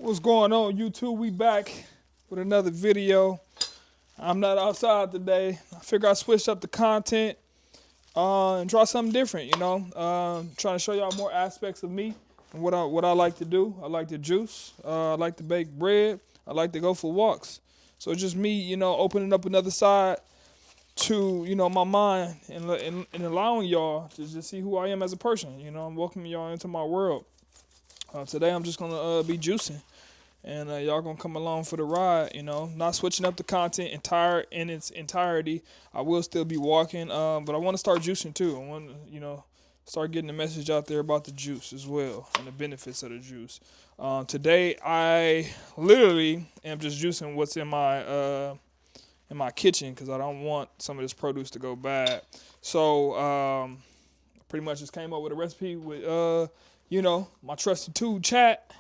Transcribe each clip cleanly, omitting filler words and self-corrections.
What's going on, YouTube? We back with another video. I'm not outside today. I figure I switched up the content and try something different. Trying to show y'all more aspects of me and what I like to do. I like to juice. I like to bake bread. I like to go for walks. So it's just me, opening up another side to my mind and allowing y'all to just see who I am as a person. I'm welcoming y'all into my world. Today I'm just gonna be juicing. And y'all gonna come along for the ride, Not switching up the content in its entirety. I will still be walking, but I want to start juicing too. I want to, start getting the message out there about the juice as well and the benefits of the juice. Today I literally am just juicing what's in my kitchen because I don't want some of this produce to go bad. So pretty much just came up with a recipe with my trusty tool Chat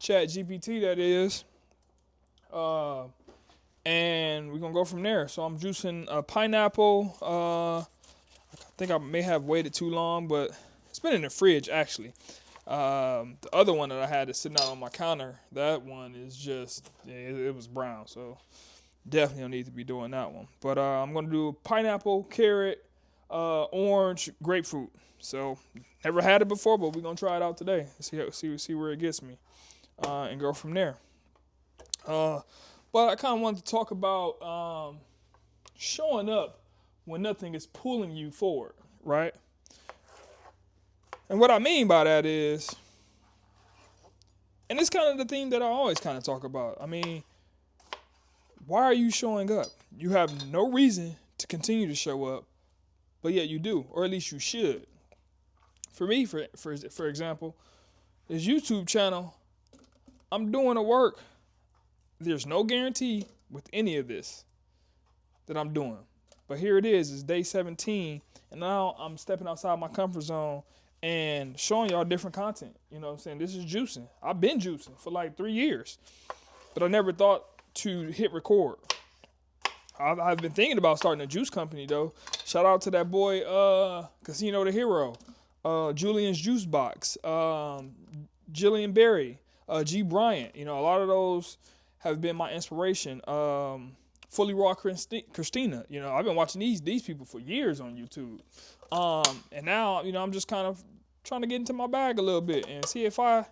GPT, that is. And we're going to go from there. So I'm juicing a pineapple. I think I may have waited too long, but it's been in the fridge, actually. The other one that I had is sitting out on my counter. That one is just, it was brown. So definitely don't need to be doing that one. But I'm going to do pineapple, carrot, orange, grapefruit. So never had it before, but we're going to try it out today. See where it gets me. And go from there. But I kind of wanted to talk about showing up when nothing is pulling you forward, right? And what I mean by that is, and it's kind of the thing that I always kind of talk about. I mean, why are you showing up? You have no reason to continue to show up, but yet you do, or at least you should. For me, for example, this YouTube channel, I'm doing the work. There's no guarantee with any of this that I'm doing. But here it is. It's day 17. And now I'm stepping outside my comfort zone and showing y'all different content. You know what I'm saying? This is juicing. I've been juicing for like 3 years. But I never thought to hit record. I've been thinking about starting a juice company, though. Shout out to that boy, Casino the Hero. Julian's Juice Box. Jillian Berry. G. Bryant, a lot of those have been my inspiration. Fully Raw Christina, I've been watching these people for years on YouTube. And now, I'm just kind of trying to get into my bag a little bit and see if I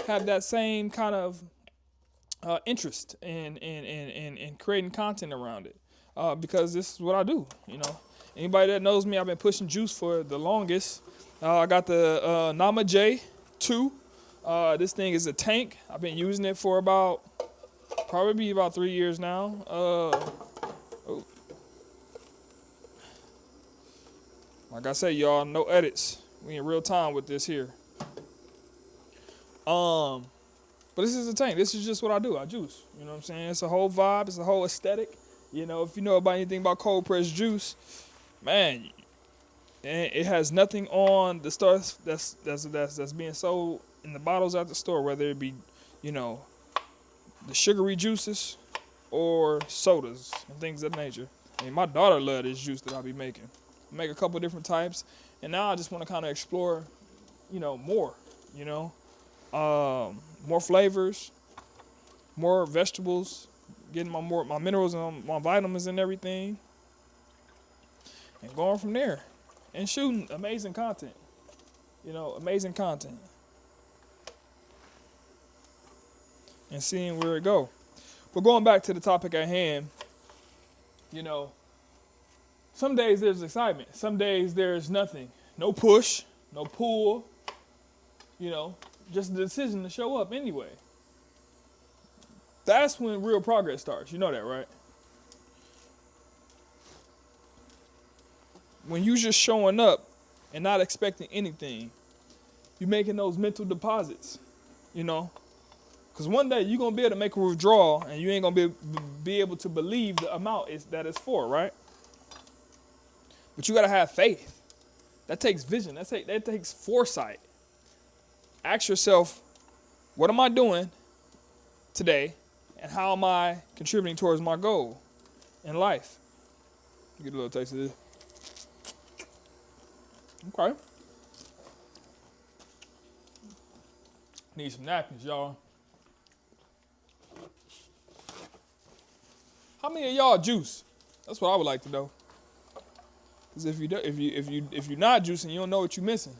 have that same kind of interest in creating content around it. Because this is what I do, Anybody that knows me, I've been pushing juice for the longest. I got the Nama J2. This thing is a tank. I've been using it for probably about 3 years now. Like I said, y'all, no edits. We in real time with this here. But this is a tank. This is just what I do. I juice. You know what I'm saying? It's a whole vibe. It's a whole aesthetic. If you know about anything about cold pressed juice, man, it has nothing on the stuff that's being sold in the bottles at the store, whether it be, the sugary juices or sodas and things of that nature. I mean, my daughter loves this juice that I'll be making. I make a couple different types, and now I just want to kind of explore, more, more flavors, more vegetables, getting my minerals and my vitamins and everything, and going from there, and shooting amazing content, amazing content. And seeing where it go. But going back to the topic at hand, some days there's excitement. Some days there's nothing. No push, no pull, just the decision to show up anyway. That's when real progress starts. You know that, right? When you just showing up and not expecting anything, you're making those mental deposits, Because one day you're going to be able to make a withdrawal and you ain't going to be able to believe the amount that it's for, right? But you got to have faith. That takes vision. That takes foresight. Ask yourself, what am I doing today and how am I contributing towards my goal in life? Get a little taste of this. Okay. Need some napkins, y'all. How many of y'all juice? That's what I would like to know. Because if you're not juicing, you don't know what you're missing.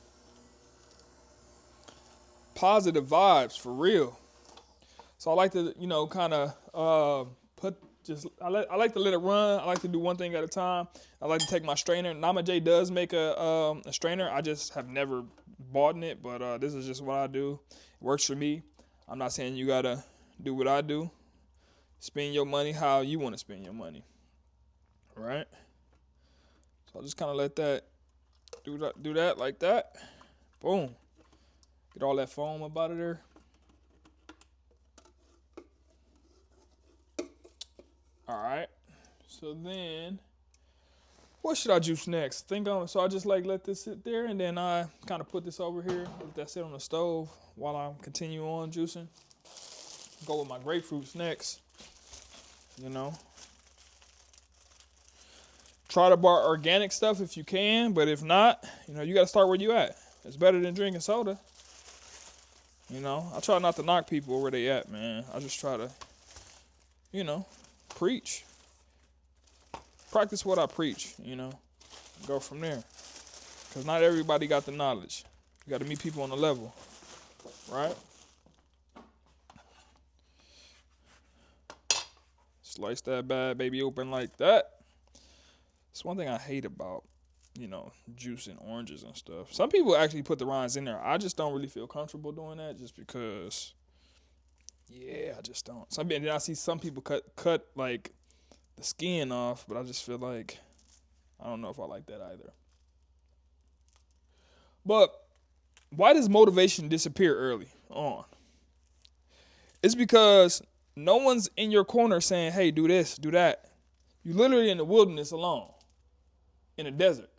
Positive vibes for real. So I like to, kind of I like to let it run. I like to do one thing at a time. I like to take my strainer. Nama J does make a strainer. I just have never bought in it, but this is just what I do. It works for me. I'm not saying you gotta do what I do. Spend your money how you want to spend your money. All right? So I'll just kind of let that do that like that. Boom. Get all that foam up out of there. All right. So then, what should I juice next? So I just let this sit there, and then I kind of put this over here, let that sit on the stove while I continue on juicing. Go with my grapefruits next. Try to buy organic stuff if you can, but if not, you got to start where you at. It's better than drinking soda. I try not to knock people where they at, man. I just try to, preach. Practice what I preach, Go from there. Because not everybody got the knowledge. You got to meet people on the level, right? Slice that bad baby open like that. It's one thing I hate about, juicing oranges and stuff. Some people actually put the rinds in there. I just don't really feel comfortable doing that just because, I just don't. Then I see some people cut like the skin off, but I just feel like I don't know if I like that either. But why does motivation disappear early on? It's because no one's in your corner saying, hey, do this, do that. You're literally in the wilderness alone, in a desert,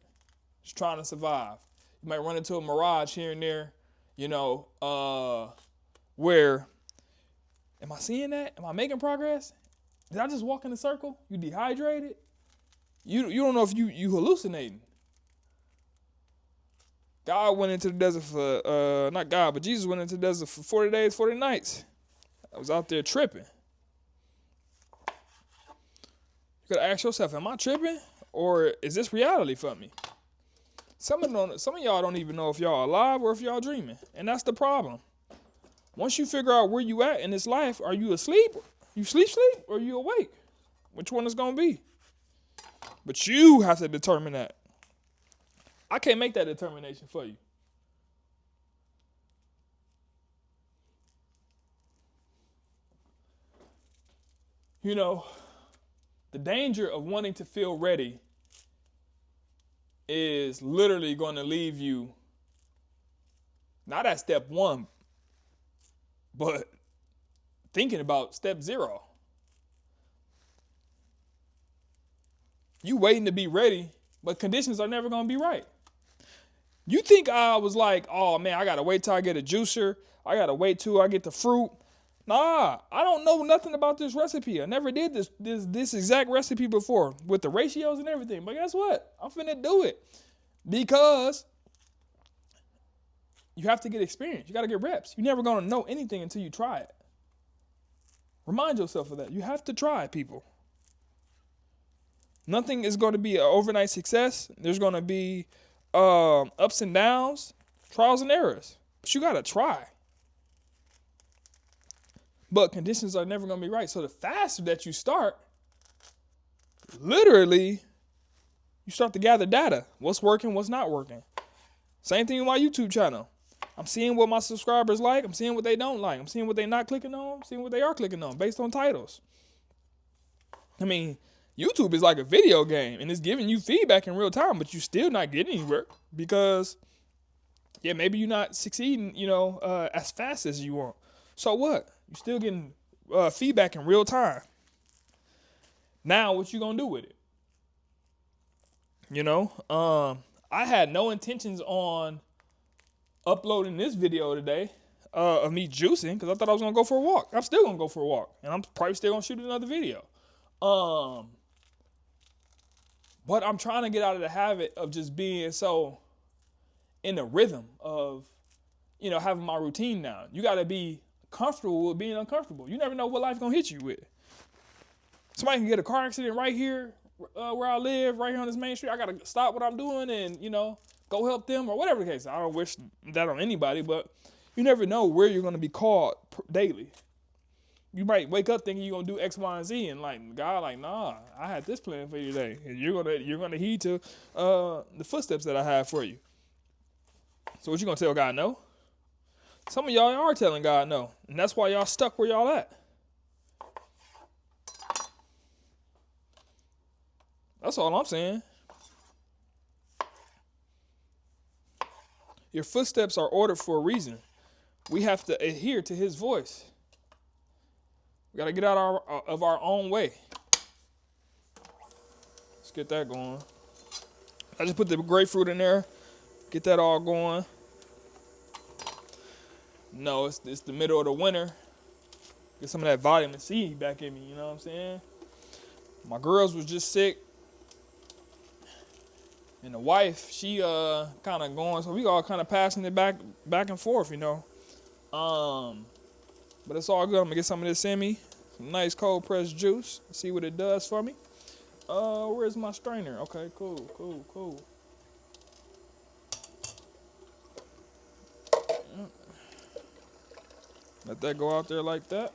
just trying to survive. You might run into a mirage here and there, where, am I seeing that? Am I making progress? Did I just walk in a circle? You dehydrated? You don't know if you hallucinating. God went into the desert for, not God, but Jesus went into the desert for 40 days, 40 nights. I was out there tripping. You gotta ask yourself, am I tripping? Or is this reality for me? Some of y'all don't even know if y'all alive or if y'all dreaming. And that's the problem. Once you figure out where you at in this life, are you asleep? You sleep, or you awake? Which one is gonna be? But you have to determine that. I can't make that determination for you. The danger of wanting to feel ready is literally going to leave you not at step 1, but thinking about step 0. You waiting to be ready, but conditions are never going to be right. You think I was like, oh man, I got to wait till I get a juicer. I got to wait till I get the fruit. Nah, I don't know nothing about this recipe. I never did this exact recipe before with the ratios and everything. But guess what? I'm finna do it because you have to get experience. You got to get reps. You're never going to know anything until you try it. Remind yourself of that. You have to try, people. Nothing is going to be an overnight success. There's going to be ups and downs, trials and errors. But you got to try. But conditions are never going to be right. So the faster that you start, literally, you start to gather data. What's working, what's not working. Same thing with my YouTube channel. I'm seeing what my subscribers like. I'm seeing what they don't like. I'm seeing what they're not clicking on. I'm seeing what they are clicking on based on titles. I mean, YouTube is like a video game, and it's giving you feedback in real time, but you're still not getting anywhere because, maybe you're not succeeding, as fast as you want. So what? You're still getting feedback in real time. Now, what you gonna do with it? I had no intentions on uploading this video today of me juicing because I thought I was gonna go for a walk. I'm still gonna go for a walk, and I'm probably still gonna shoot another video. But I'm trying to get out of the habit of just being so in the rhythm of, having my routine now. You got to be comfortable with being uncomfortable. You never know what life's going to hit you with. Somebody can get a car accident right here where I live, right here on this main street. I got to stop what I'm doing and, go help them or whatever the case. I don't wish that on anybody, but you never know where you're going to be called daily. You might wake up thinking you're going to do X, Y, and Z, and God, nah, I had this plan for you today. And you're gonna heed to the footsteps that I have for you. So what you going to tell God no? Some of y'all are telling God no, and that's why y'all stuck where y'all at. That's all I'm saying. Your footsteps are ordered for a reason. We have to adhere to his voice. We got to get out of our own way. Let's get that going. I just put the grapefruit in there. Get that all going. No, it's the middle of the winter. Get some of that vitamin C back in me, you know what I'm saying? My girls was just sick. And the wife, she kind of going, so we all kind of passing it back and forth, But it's all good. I'm gonna get some of this in me, some nice cold pressed juice. See what it does for me. Where's my strainer? Okay, cool. Let that go out there like that.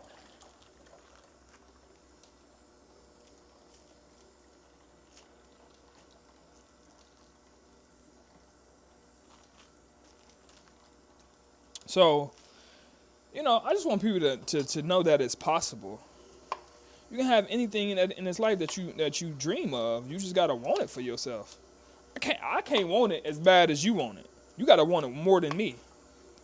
So, I just want people to know that it's possible. You can have anything in this life that you dream of. You just gotta want it for yourself. I can't want it as bad as you want it. You gotta want it more than me.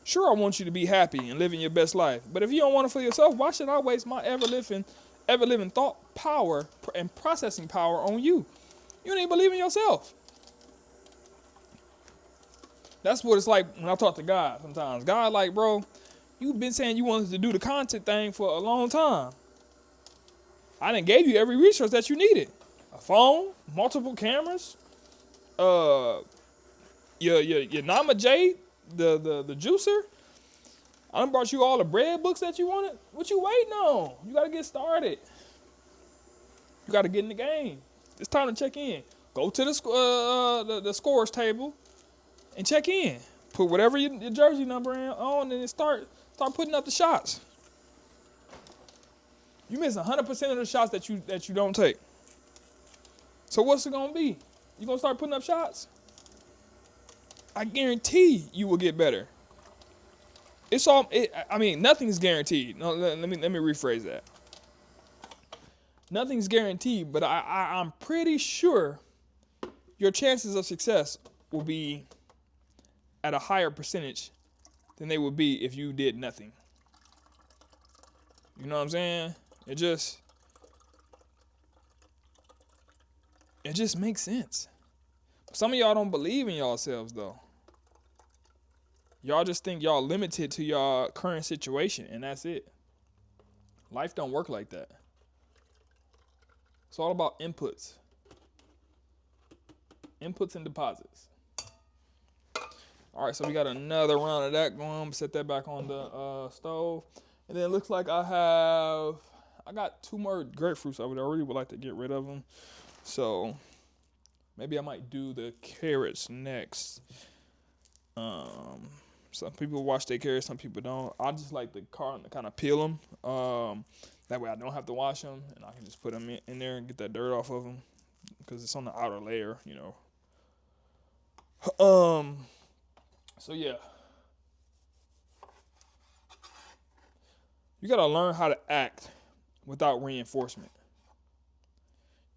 Sure, I want you to be happy and living your best life. But if you don't want it for yourself, why should I waste my ever living thought power and processing power on you? You don't even believe in yourself. That's what it's like when I talk to God sometimes. God, bro, you've been saying you wanted to do the content thing for a long time. I done gave you every resource that you needed. A phone, multiple cameras, your Nama Jade, the juicer. I done brought you all the bread books that you wanted. What you waiting on? You gotta get started. You gotta get in the game. It's time to check in. Go to the scores table and check in. Put whatever your jersey number on and start putting up the shots. You miss 100% of the shots that you don't take. So what's it gonna be? You gonna start putting up shots? I guarantee you will get better. Nothing's guaranteed. No, let me rephrase that. Nothing's guaranteed, but I'm pretty sure your chances of success will be at a higher percentage than they would be if you did nothing. You know what I'm saying? It just makes sense. Some of y'all don't believe in yourselves though. Y'all just think y'all limited to your current situation and that's it. Life don't work like that. It's all about inputs. Inputs and deposits. All right, so we got another round of that going. Set that back on the stove. And then it looks like I got 2 more grapefruits. I really would like to get rid of them. So maybe I might do the carrots next. Some people wash their carrots, some people don't. I just like to kind of peel them. That way I don't have to wash them, and I can just put them in there and get that dirt off of them because it's on the outer layer, So yeah. You got to learn how to act without reinforcement.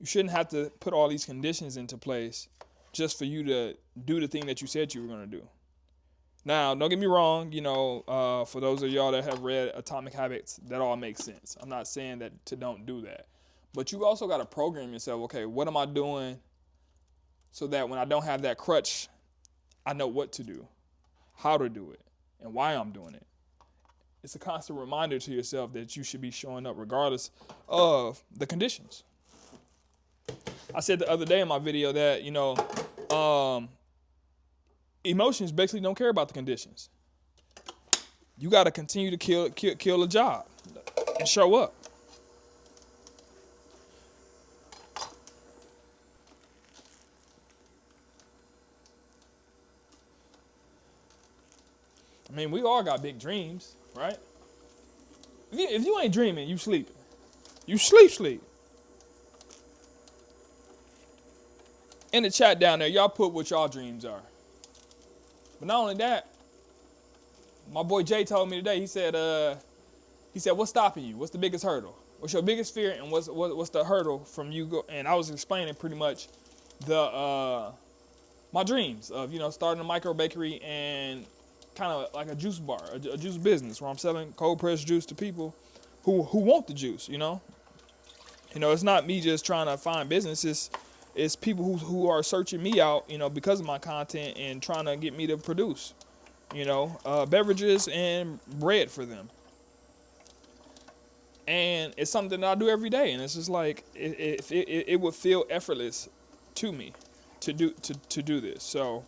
You shouldn't have to put all these conditions into place just for you to do the thing that you said you were going to do. Now, don't get me wrong, for those of y'all that have read Atomic Habits, that all makes sense. I'm not saying that to don't do that. But you also got to program yourself, okay, what am I doing so that when I don't have that crutch, I know what to do, how to do it, and why I'm doing it. It's a constant reminder to yourself that you should be showing up regardless of the conditions. I said the other day in my video that, emotions basically don't care about the conditions. You got to continue to kill a job and show up. I mean, we all got big dreams, right? If you ain't dreaming, you sleeping. You sleep. In the chat down there, y'all put what y'all dreams are. But not only that, my boy Jay told me today, he said, what's stopping you? What's the biggest hurdle? What's your biggest fear, and what's the hurdle from you go? And I was explaining pretty much my dreams of, starting a micro bakery and kind of like a juice bar, a juice business where I'm selling cold pressed juice to people who want the juice, it's not me just trying to find businesses. It's people who are searching me out, because of my content and trying to get me to produce, beverages and bread for them. And it's something that I do every day, and it's just like it would feel effortless to me to do this. So,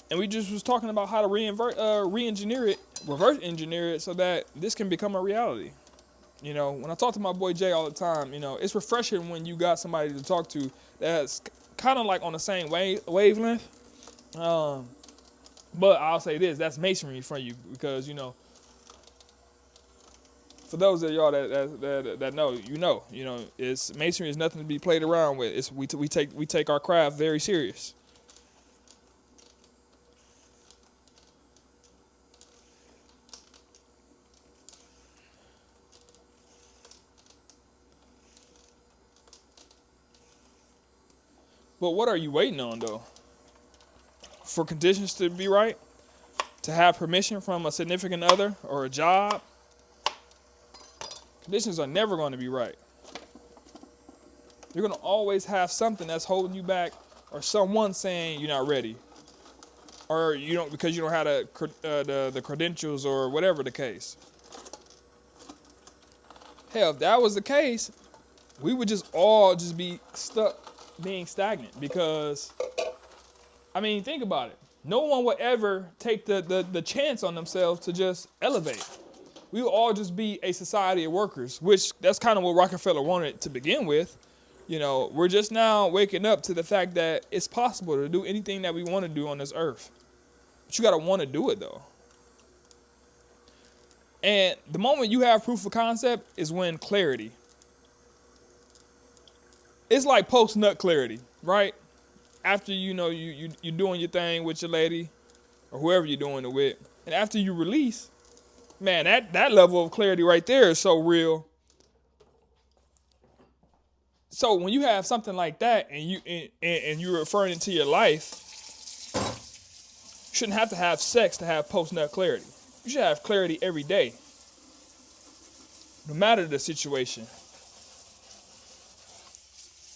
and we just was talking about how to reverse engineer it so that this can become a reality. When I talk to my boy Jay all the time, it's refreshing when you got somebody to talk to that's kind of like on the same wavelength. But I'll say this, that's masonry for you, because, for those of y'all that know, it's masonry is nothing to be played around with. We take our craft very serious. But what are you waiting on, though? For conditions to be right? To have permission from a significant other or a job? Conditions are never going to be right. You're going to always have something that's holding you back, or someone saying you're not ready, or because you don't have the credentials or whatever the case. Hell, if that was the case, we would all be stuck being stagnant, because, think about it. No one would ever take the chance on themselves to just elevate. We would all just be a society of workers, which that's kind of what Rockefeller wanted to begin with. We're just now waking up to the fact that it's possible to do anything that we want to do on this earth. But you got to want to do it, though. And the moment you have proof of concept is when clarity. It's like post-nut clarity, right? After, you're doing your thing with your lady or whoever you're doing it with. And after you release, man, that level of clarity right there is so real. So when you have something like that and you're referring it to your life, you shouldn't have to have sex to have post-nut clarity. You should have clarity every day, no matter the situation.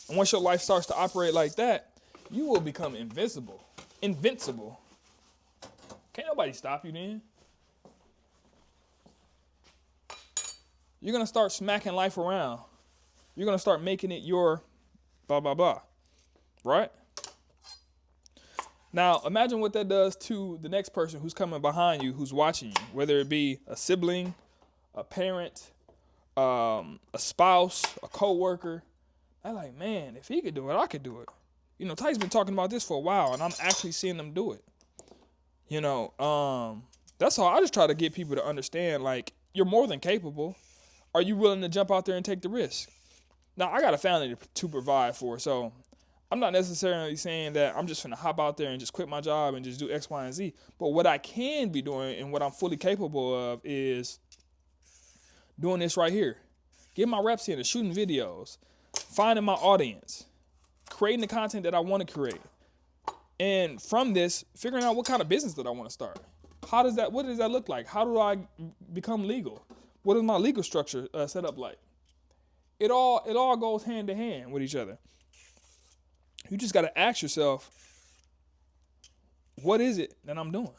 And once your life starts to operate like that, you will become invincible. Can't nobody stop you then. You're going to start smacking life around. You're going to start making it your blah, blah, blah. Right? Now, imagine what that does to the next person who's coming behind you, who's watching you, whether it be a sibling, a parent, a spouse, a coworker. They're like, man, if he could do it, I could do it. Ty's been talking about this for a while, and I'm actually seeing them do it. That's all. I just try to get people to understand, like, you're more than capable. Are you willing to jump out there and take the risk? Now, I got a family to provide for, so I'm not necessarily saying that I'm just going to hop out there and just quit my job and just do X, Y, and Z. But what I can be doing and what I'm fully capable of is doing this right here. Getting my reps in and shooting videos, finding my audience, creating the content that I want to create. And from this, figuring out what kind of business that I want to start. What does that look like? How do I become legal? What is my legal structure set up like? It all goes hand to hand with each other. You just got to ask yourself, what is it that I'm doing?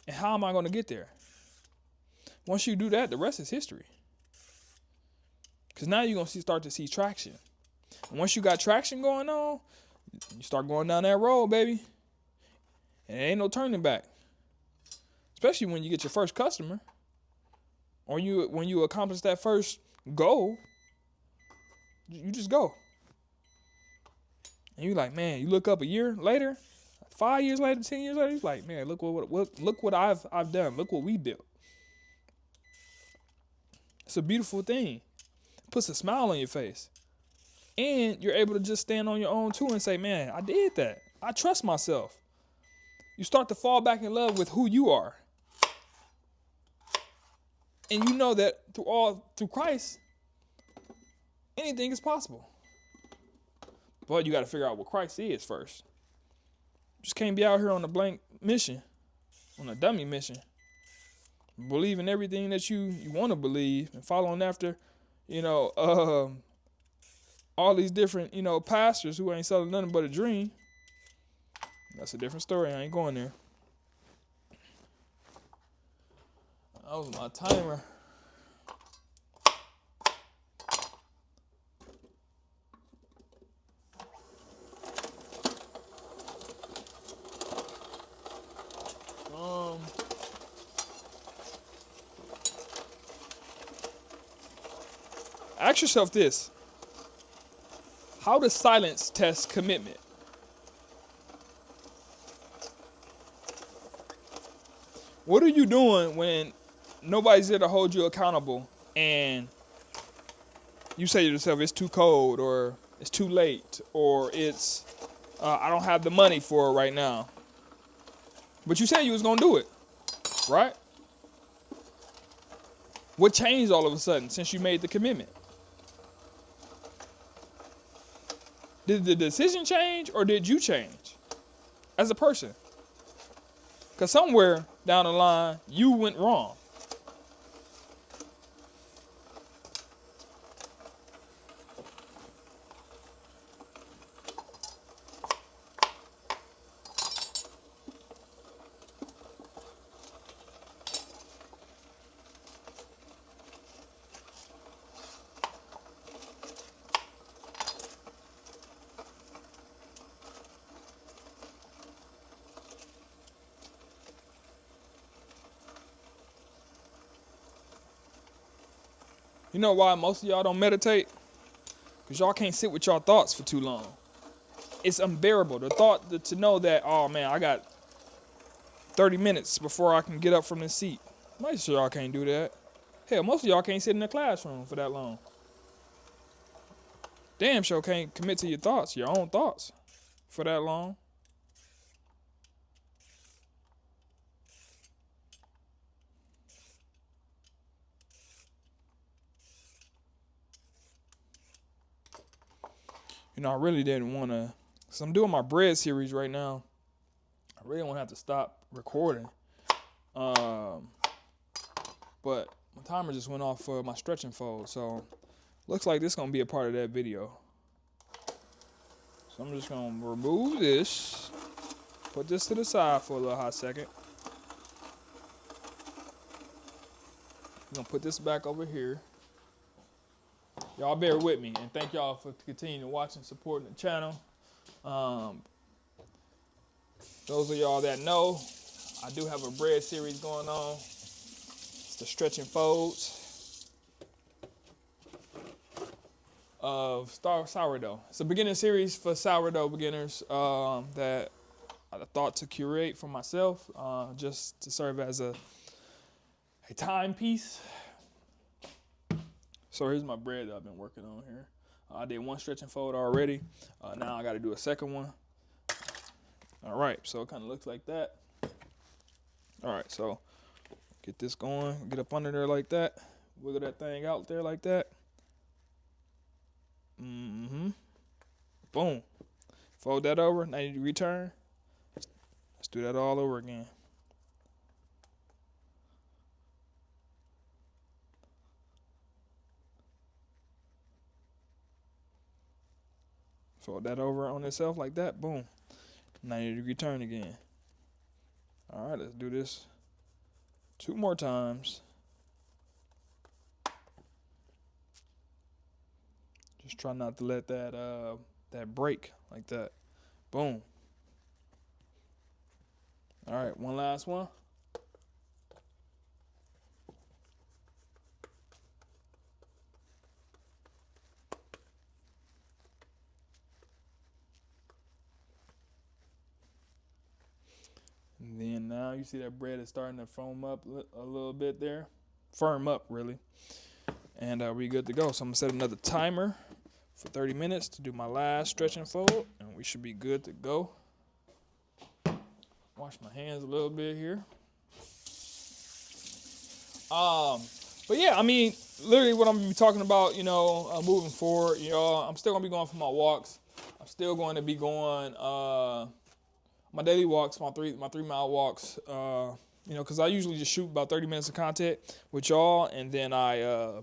And how am I going to get there? Once you do that, the rest is history. Because now you're going to start to see traction. And once you got traction going on, you start going down that road, baby. And there ain't no turning back. Especially when you get your first customer. Or when you accomplish that first goal, you just go. And you're like, man, you look up a year later, 5 years later, 10 years later, he's like, man, look what I've done. Look what we built. It's a beautiful thing. It puts a smile on your face. And you're able to just stand on your own too and say, man, I did that. I trust myself. You start to fall back in love with who you are. And you know that through Christ, anything is possible. But you got to figure out what Christ is first. Just can't be out here on a blank mission, on a dummy mission, believing everything that you want to believe and following after, all these different, pastors who ain't selling nothing but a dream. That's a different story. I ain't going there. That was my timer. Ask yourself this. How does silence test commitment? What are you doing when nobody's there to hold you accountable and you say to yourself, it's too cold, or it's too late, or it's, I don't have the money for it right now. But you said you was going to do it, right? What changed all of a sudden since you made the commitment? Did the decision change, or did you change as a person? Because somewhere down the line, you went wrong. You know why most of y'all don't meditate? Because y'all can't sit with y'all thoughts for too long. It's unbearable. The thought to know that, oh man, I got 30 minutes before I can get up from this seat. Most of y'all can't do that. Hell, most of y'all can't sit in the classroom for that long. Damn sure can't commit to your thoughts, your own thoughts, for that long. I really didn't want to, because I'm doing my bread series right now. I really want to have to stop recording. But my timer just went off for my stretch and fold, so looks like this is going to be a part of that video. So I'm just going to remove this, put this to the side for a little hot second. I'm going to put this back over here. Y'all bear with me, and thank y'all for continuing to watch and supporting the channel. Those of y'all that know, I do have a bread series going on. It's the stretch and folds of sourdough. It's a beginner series for sourdough beginners that I thought to curate for myself, just to serve as a timepiece. So here's my bread that I've been working on here. I did one stretch and fold already. Now I got to do a second one. All right, so it kind of looks like that. All right, so get this going. Get up under there like that. Wiggle that thing out there like that. Boom. Fold that over, 90-degree turn. Let's do that all over again. Fold that over on itself like that. Boom. 90-degree turn again. All right, let's do this 2 more times. Just try not to let that break like that. Boom. All right, one last one. Then now you see that bread is starting to foam up a little bit there. Firm up, really. And we good to go. So I'm going to set another timer for 30 minutes to do my last stretch and fold. And we should be good to go. Wash my hands a little bit here. But yeah, I mean, literally what I'm going to be talking about, moving forward, I'm still going to be going for my walks. I'm still going to be going my daily walks, my 3-mile walks, because I usually just shoot about 30 minutes of content with y'all, and then I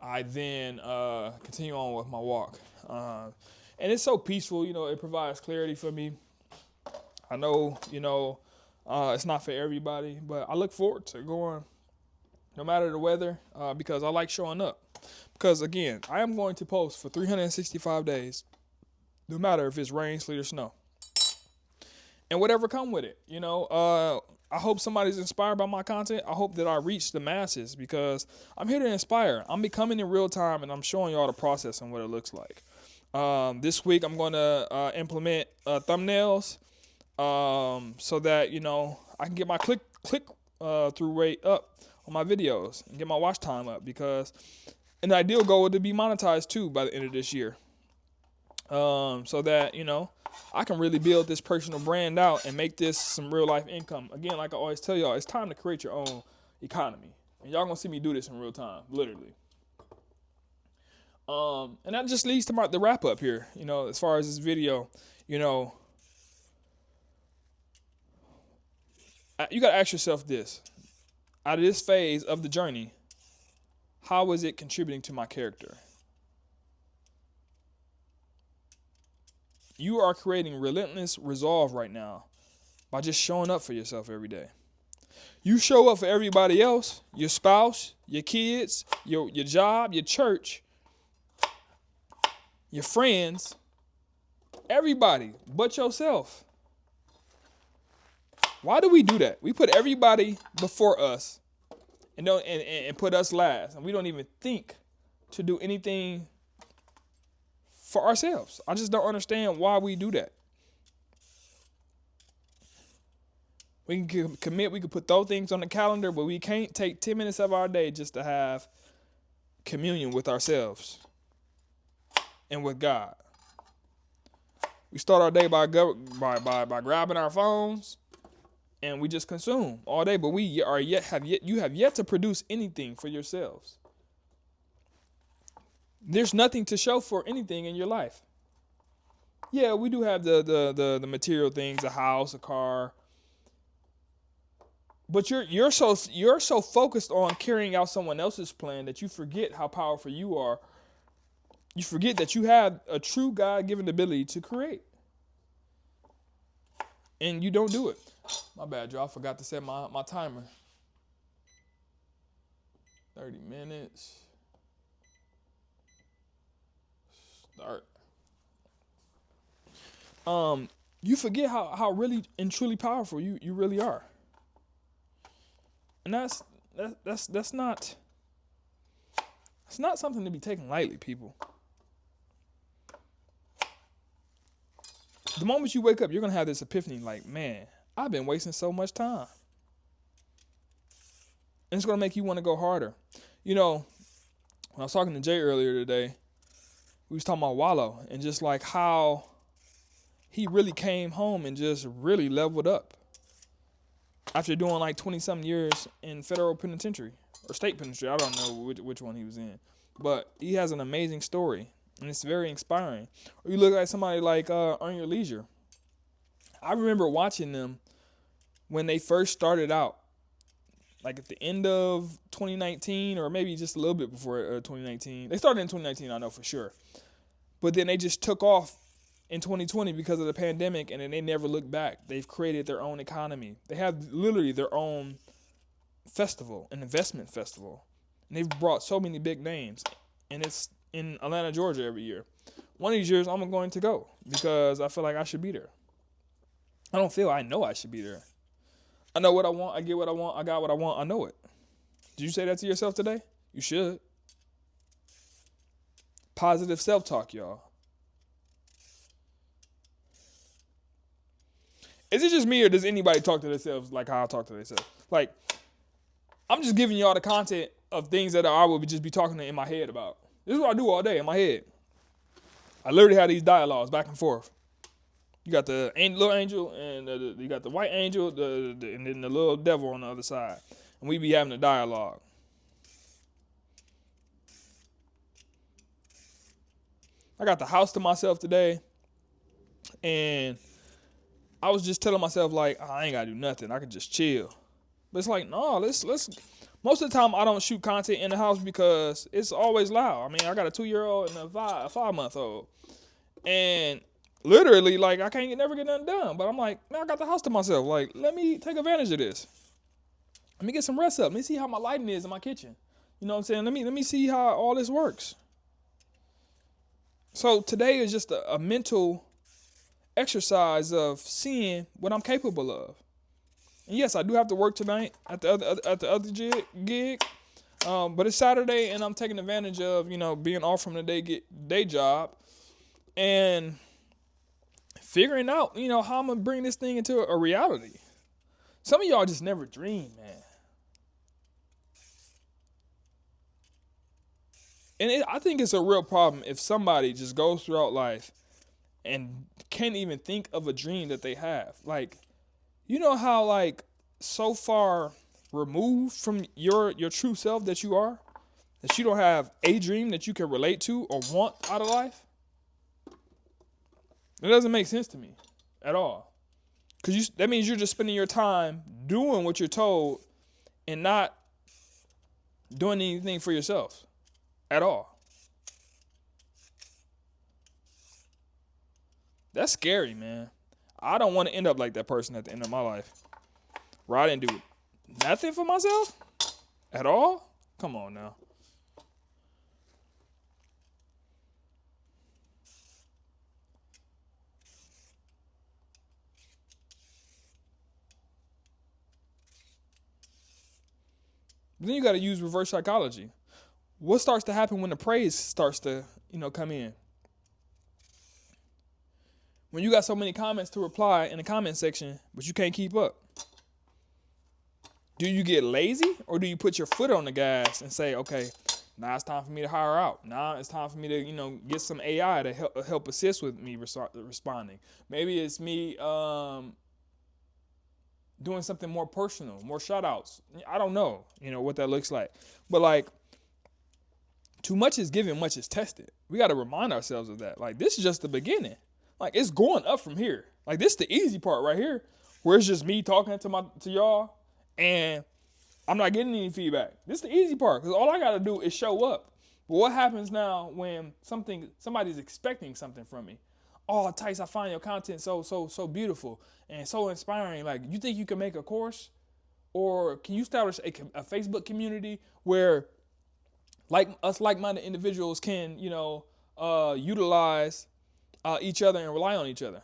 continue on with my walk. And it's so peaceful, it provides clarity for me. I know, it's not for everybody, but I look forward to going no matter the weather, because I like showing up. Because, again, I am going to post for 365 days, no matter if it's rain, sleet, or snow. And whatever come with it, I hope somebody's inspired by my content. I hope that I reach the masses because I'm here to inspire. I'm becoming in real time, and I'm showing y'all the process and what it looks like. This week, I'm going to implement thumbnails so that, I can get my click through rate up on my videos and get my watch time up, because an ideal goal would to be monetized too by the end of this year. So that, I can really build this personal brand out and make this some real life income. Again, like I always tell y'all, it's time to create your own economy. And y'all gonna see me do this in real time, literally. And that just leads to the wrap up here, as far as this video, you gotta ask yourself this. Out of this phase of the journey, how is it contributing to my character? You are creating relentless resolve right now by just showing up for yourself every day. You show up for everybody else, your spouse, your kids, your job, your church, your friends, everybody but yourself. Why do we do that? We put everybody before us and put us last, and we don't even think to do anything for ourselves. I just don't understand why we do that. We can commit, we can put those things on the calendar, but we can't take 10 minutes of our day just to have communion with ourselves and with God. We start our day by grabbing our phones, and we just consume all day, but you have yet to produce anything for yourselves. There's nothing to show for anything in your life. Yeah, we do have the material things, a house, a car. But you're so focused on carrying out someone else's plan that you forget how powerful you are. You forget that you have a true God-given ability to create. And you don't do it. My bad, y'all. I forgot to set my timer. 30 minutes. Start. You forget how really and truly powerful you really are. And that's not something to be taken lightly, people. The moment you wake up, you're gonna have this epiphany like, man, I've been wasting so much time. And it's gonna make you want to go harder. When I was talking to Jay earlier today, we was talking about Wallow and just like how he really came home and just really leveled up after doing like 20-something years in federal penitentiary or state penitentiary. I don't know which one he was in, but he has an amazing story and it's very inspiring. Or you look at somebody like Earn Your Leisure. I remember watching them when they first started out, like at the end of 2019 or maybe just a little bit before 2019. They started in 2019, I know for sure. But then they just took off in 2020 because of the pandemic, and then they never looked back. They've created their own economy. They have literally their own festival, an investment festival. And they've brought so many big names. And it's in Atlanta, Georgia every year. One of these years I'm going to go because I feel like I should be there. I know I should be there. I know what I want. I get what I want. I got what I want. I know it. Did you say that to yourself today? You should. Positive self-talk, y'all. Is it just me or does anybody talk to themselves like how I talk to themselves? Like, I'm just giving y'all the content of things that I would just be talking in my head about. This is what I do all day in my head. I literally have these dialogues back and forth. You got the little angel and you got the white angel, and then the little devil on the other side, and we be having a dialogue. I got the house to myself today, and I was just telling myself like, I ain't gotta do nothing. I can just chill. But it's like, no, let's. Most of the time, I don't shoot content in the house because it's always loud. I mean, I got a 2-year-old and a 5-month-old, and literally, like, I can't never get nothing done. But I'm like, man, I got the house to myself. Like, let me take advantage of this. Let me get some rest up. Let me see how my lighting is in my kitchen. You know what I'm saying? Let me see how all this works. So today is just a mental exercise of seeing what I'm capable of. And yes, I do have to work tonight at the other gig, but it's Saturday and I'm taking advantage of being off from the day job and figuring out how I'm gonna bring this thing into a reality. Some of y'all just never dream, man. And I think it's a real problem if somebody just goes throughout life and can't even think of a dream that they have. Like, you know how like so far removed from your true self that you are, that you don't have a dream that you can relate to or want out of life? It doesn't make sense to me at all. Because that means you're just spending your time doing what you're told and not doing anything for yourself at all. That's scary, man. I don't want to end up like that person at the end of my life, where I didn't do nothing for myself at all. Come on now. Then you got to use reverse psychology. What starts to happen when the praise starts to, come in? When you got so many comments to reply in the comment section, but you can't keep up. Do you get lazy or do you put your foot on the gas and say, okay, now it's time for me to hire out. Now it's time for me to, get some AI to help assist with me responding. Maybe it's me doing something more personal, more shout outs. I don't know, what that looks like. But like, too much is given, much is tested. We got to remind ourselves of that. Like, this is just the beginning. Like, it's going up from here. Like, this is the easy part right here, where it's just me talking to y'all, and I'm not getting any feedback. This is the easy part, because all I got to do is show up. But what happens now when somebody's expecting something from me? Oh, Tice, I find your content so beautiful and so inspiring. Like, you think you can make a course? Or can you establish a Facebook community where like-minded individuals can, utilize each other and rely on each other?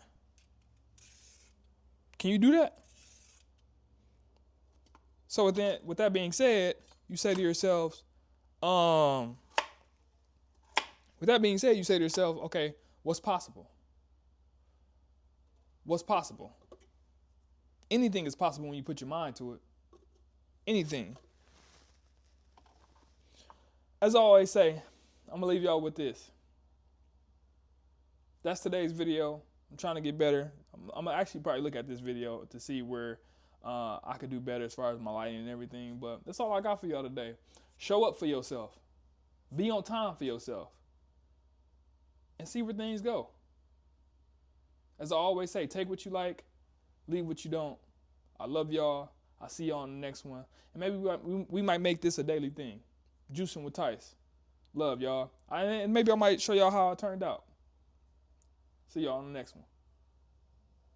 Can you do that? So with that being said, you say to yourselves, okay, what's possible? What's possible? Anything is possible when you put your mind to it. Anything. As I always say, I'm going to leave y'all with this. That's today's video. I'm trying to get better. I'm going to actually probably look at this video to see where I could do better as far as my lighting and everything. But that's all I got for y'all today. Show up for yourself. Be on time for yourself. And see where things go. As I always say, take what you like, leave what you don't. I love y'all. I'll see y'all on the next one. And maybe we might make this a daily thing. Juicing with Tice. Love y'all. And maybe I might show y'all how it turned out. See y'all on the next one.